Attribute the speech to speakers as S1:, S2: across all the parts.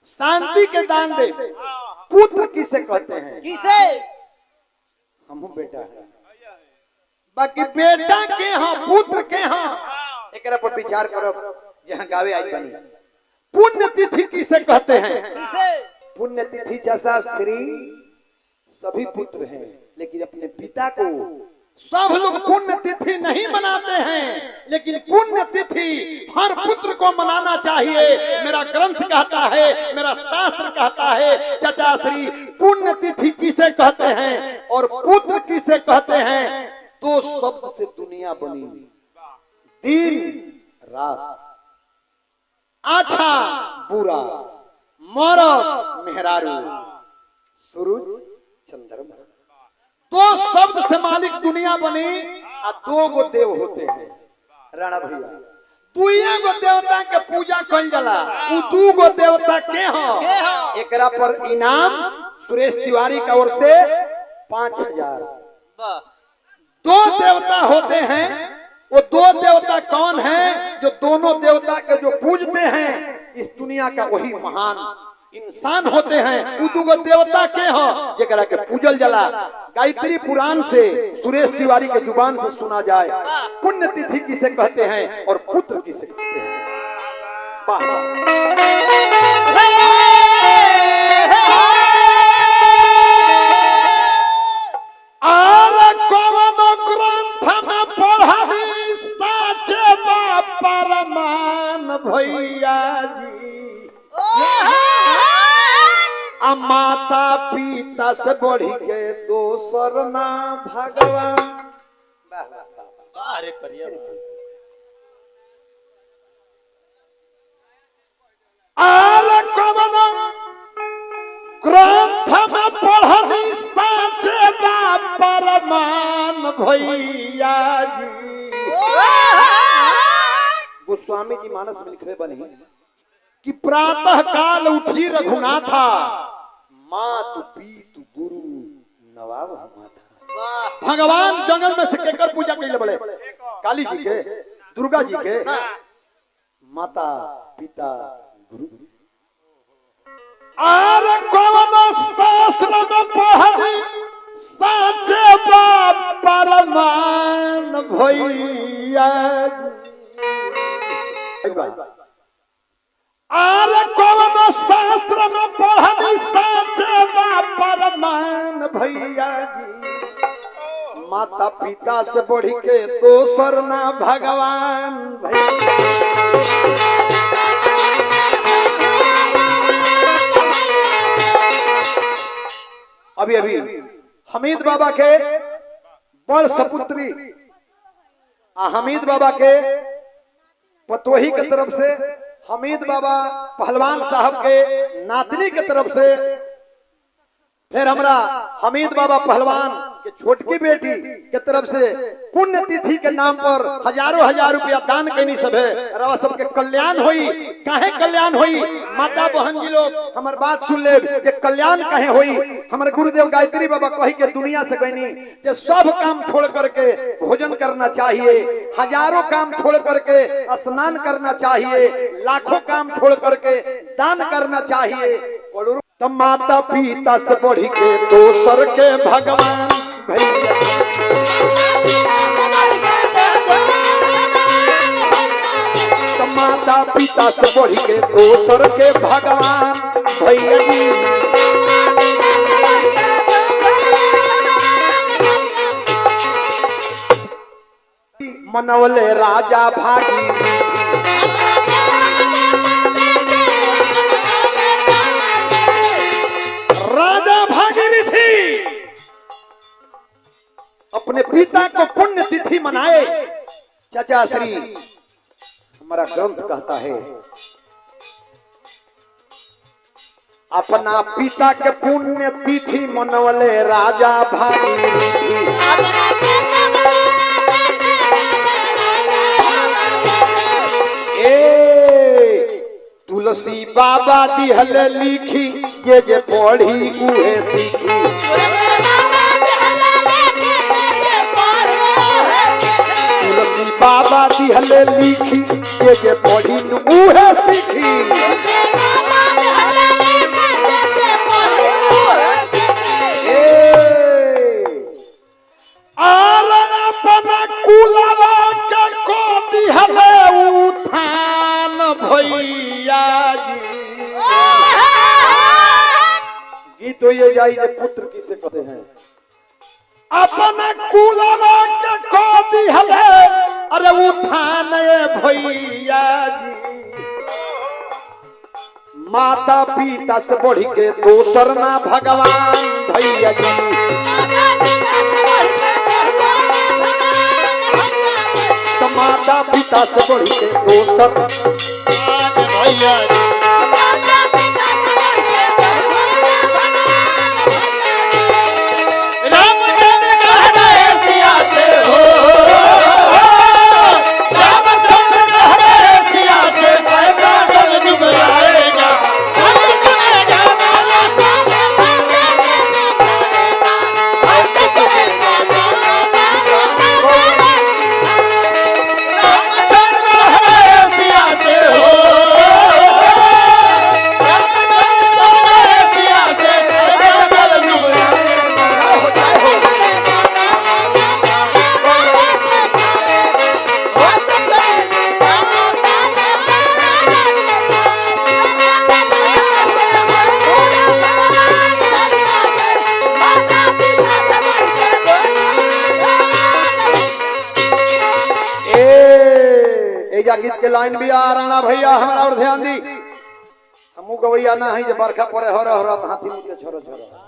S1: शांति के दान दे। पुत्र किसे कहते हैं?
S2: किसे?
S1: हमहू बेटा है, बाकी बेटा के हाँ पुत्र के हाँ एकरा पर विचार करो। जहाँ गावे आई बनी पुण्यतिथि किसे कहते हैं?
S2: किसे?
S1: पुण्यतिथि जैसा श्री सभी पुत्र हैं, लेकिन अपने पिता को सब लोग पुण्यतिथि नहीं मनाते हैं, लेकिन पुण्यतिथि हर पुत्र को मनाना चाहिए। मेरा ग्रंथ कहता है, मेरा शास्त्र कहता है, चाचा श्री पुण्यतिथि किसे कहते हैं और पुत्र किसे कहते हैं? तो शब्द से दुनिया बनी, दिन रात, अच्छा बुरा, मरद मेहरारू, सूरज चंद्रमा, तो शब्द से मालिक दुनिया बनी। आ दो गो देव होते हैं राणा भैया, दुइये गो देवता के पूजा कल जाला। उ दू गो देवता के हैं, एकरा पर इनाम सुरेश तिवारी का ओर से 5000। दो देवता होते हैं, वो दो देवता कौन हैं? जो दोनों देवता के जो पूजते हैं इस दुनिया का वही महान इंसान होते हैं। वो दो देवता के हैं जरा के पूजल जला। गायत्री पुराण से सुरेश तिवारी के जुबान से सुना जाए, पुण्यतिथि किसे कहते हैं और पुत्र किसे कहते हैं? परमान भैया जी माता पिता से बढ़ी के दोसर ना भगवान। ग्रंथ में पढ़नी साचे बा परमान भैया जी। गोस्वामी जी मानस में लिखे बने कि प्रातः काल उठी रघुनाथा, मातु पीतु गुरु नवाब माता। भगवान जंगल में से केकर पूजा कैले बड़े? काली जी के, दुर्गा जी के, माता पिता गुरु। आर कौन शास्त्र में पढ़ी साचे बा परमान भैया। आर कौन शास्त्र में पढ़नी साचे बा परमान भैया जी। माता पिता से बढ़ के दोसर ना भगवान भैया। अभी अभी हमीद बाबा के बड़ सपुत्री हमीद बाबा के पतोही के तरफ से हमीद बाबा पहलवान साहब के नातनी के तरफ से, फिर हमरा हमीद बाबा पहलवान के छोटकी बेटी के तरफ से पुण्यतिथि के नाम पर हजारों हजार रुपया दान करनी सब है। रवा सबके कल्याण होई। काहे कल्याण होई? माता बहन जी लोग हमार बात सुन ले कि कल्याण काहे होई। हमारे गुरुदेव गायत्री बाबा कही के दुनिया से गईनी कि सब काम छोड़ करके भोजन करना चाहिए, हजारों काम छोड़ करके स्नान करना चाहिए, लाखों काम छोड़ करके दान करना चाहिए। तो माता पिता से बढ़ी के दोसर के भगवान भैया। तो माता पिता से बढ़ी के दोसर के भगवान भैया जी। मनवले राजा भागी अपने पिता को पुण्यतिथि मनाए। चाचा श्री हमारा ग्रंथ कहता है अपना पिता के पुण्यतिथि मनवले राजा भागीरथी। तुलसी बाबा दिहल लिखी जे जे पढ़ी उहे सीखी। तुलसी बाबा दिहल लिखी जे जे पढ़ी उहे सीखी। गीत तो ये जाई जे पुत्र किसे कहते हैं अपना कुलवा के को दिहले अरे उठान भैया जी माता पिता से बढ़ के दोसर ना भगवान भैया जी तो माता पिता से बढ़ के दोसर भैया जी गीत के लाइन भी आ राणा भैया हमारा और ध्यान दी हमू गवैया ना है जे बरखा पड़े हो रहा हाथी मुके छोरो छोरो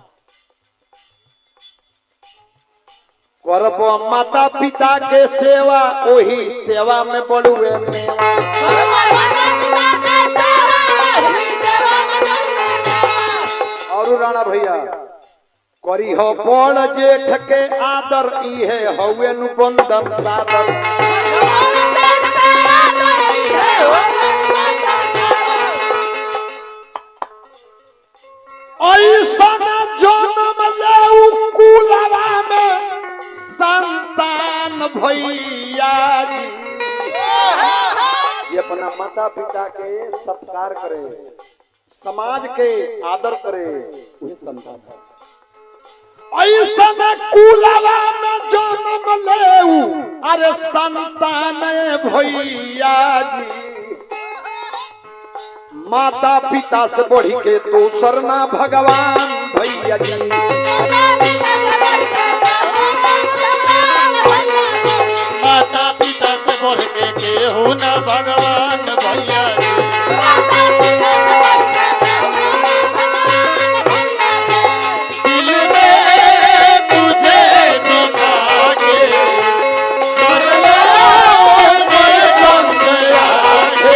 S1: करब माता पिता के सेवा ओही सेवा में बड़ुए मेवा और राणा भैया करी हो बड़ जेठ के आदर इहे हवे नु बंधन सादर ऐसन जन्म ले कुलवा में संतान भैया जी ये अपना माता पिता के सत्कार करे समाज के आदर करे वही संतान है ऐसन कुलवा में जन्म ले अरे संतान भैया जी माता पिता से बढ़ के दोसर ना भगवान भैया जी
S2: माता पिता से बढ़ के केहू ना भगवान भैया जी दिल में तुझे बिठा के कर लो जय बंद आके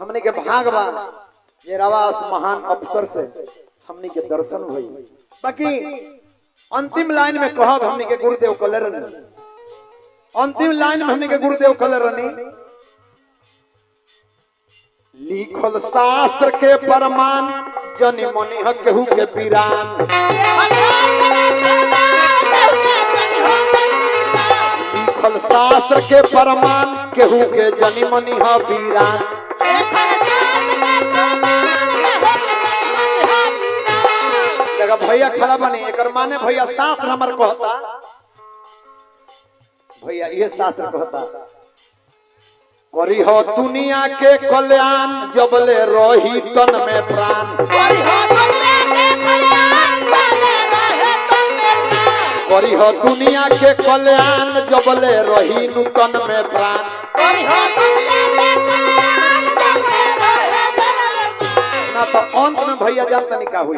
S1: हमने के भाग बा ये रवास महान अफसर से हमने के दर्शन हुई बाकी अंतिम लाइन में कहब हमने के गुरुदेव कलर अंतिम लाइन में हमने के गुरुदेव कलर लिखल शास्त्र के प्रमाण जनि मनि केहू के पीरान लिखल शास्त्र के प्रमाण केहू के जनि मनि पीरान भैया खड़ा बनी एक माने भैया शास्त्र हमार कहता भैया ये शास्त्र कहता करी हो दुनिया के कल्याण जबले रही तन में प्राण करी हो दुनिया के कल्याण जबले रही नु तन में प्राण ना तो अंत में भैया जानता नहीं का हुई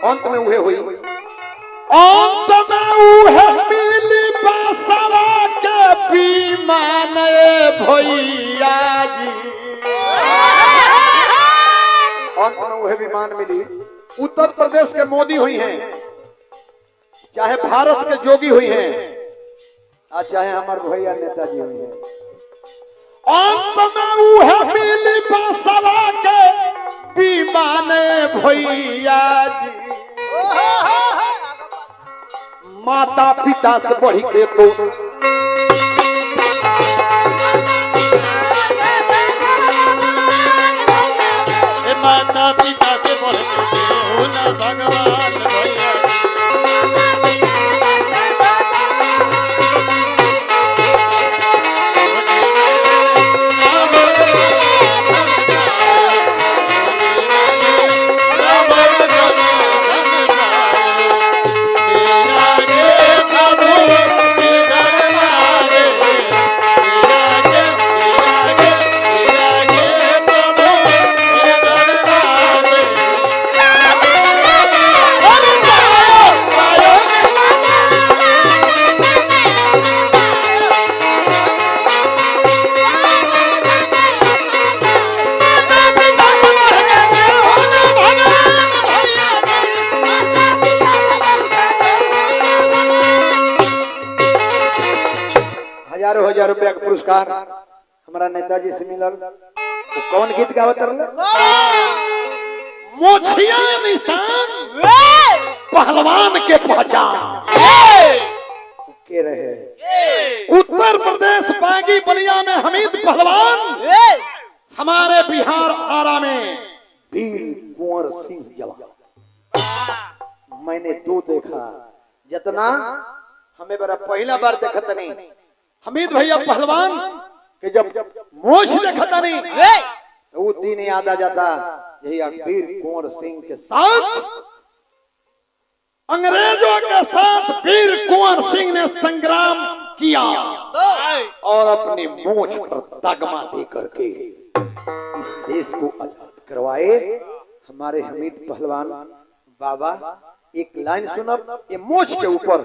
S1: अंत में उहे हुई अंत में उहे मिली बसवा के विमान भैया जी अंत में उहे विमान मिली उत्तर प्रदेश के मोदी हुई हैं, चाहे भारत के जोगी हुई हैं, और चाहे हमारे भैया नेताजी हुई हैं, अंत में उहे मिली बसवा के विमाने भैया जी। माता पिता से बढ़ के तो
S2: माता पिता से बढ़ के केहू न भगवान भैया
S1: हजार रुपया का पुरस्कार हमारा नेताजी से मिलल। वो कौन गीत गावत रहले? मोछिया निशान पहलवान के पहचान के रहे। उत्तर प्रदेश बागी बलिया में हमीद पहलवान, हमारे बिहार आरा में वीर कुंवर सिंह जवान। मैंने दो देखा, जितना हमें बड़ा पहला बार देखा नहीं हमीद भैया पहलवान के जब मोछ देखता नहीं तो वो दिन याद आ जाता। यही वीर कुंवर सिंह के साथ, अंग्रेजों के साथ वीर कुंवर सिंह ने संग्राम किया और अपनी मोछ पर तगमा दे करके इस देश को आजाद करवाए। हमारे हमीद पहलवान बाबा एक लाइन सुनब ये मोछ के ऊपर।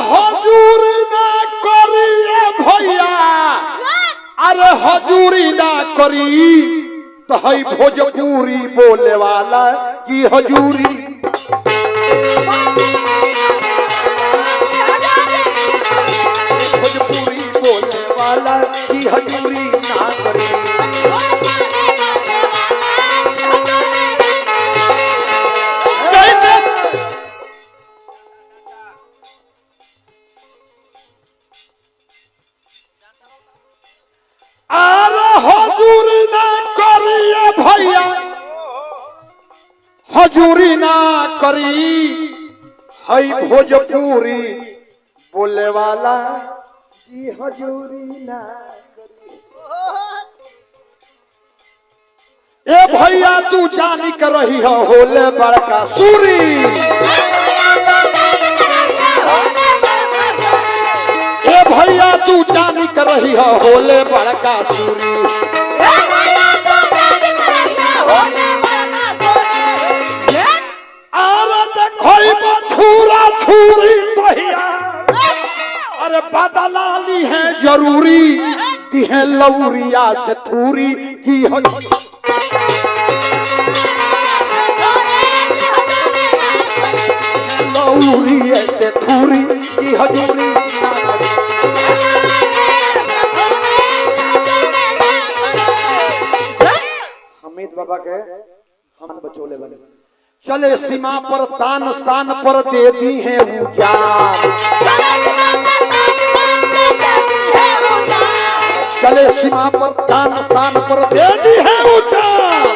S1: हजूरी ना करिए भैया, अरे हजूरी ना करी तो है भोजपुरी बोले वाला की हजूरी। भोजपुरी बोले वाला की हजूरी ना करी। हजूरी ना करिए भैया, हजूरी ना करी है भोजपुरी बोले वाला जी हजूरी ना करी। ए भैया तू जानी कर रही है होले बड़का सूरी। ए भैया तू जानी कर रही है होले बड़का सूरी। छुरा छुरी तहिया अरे बदलाली है जरूरी दी है लौरिया से थूरी की लौरी से थूरी की हजूरी। हमीद बाबा के हम बचोले बने। चले सीमा पर तान शान पर दे दी है उजान। चले सीमा पर तान शान पर दे दी है उजान।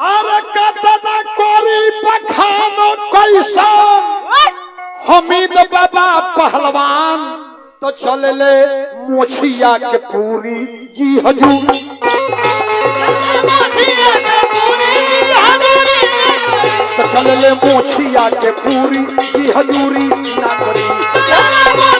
S1: अरे कतना कोरी पखानो कैसा हमीद बाबा पहलवान तो चले ले मोछिया के पूरी जी हजूर। तो चले ले मोछिया के पूरी जी हजूरी ना करी।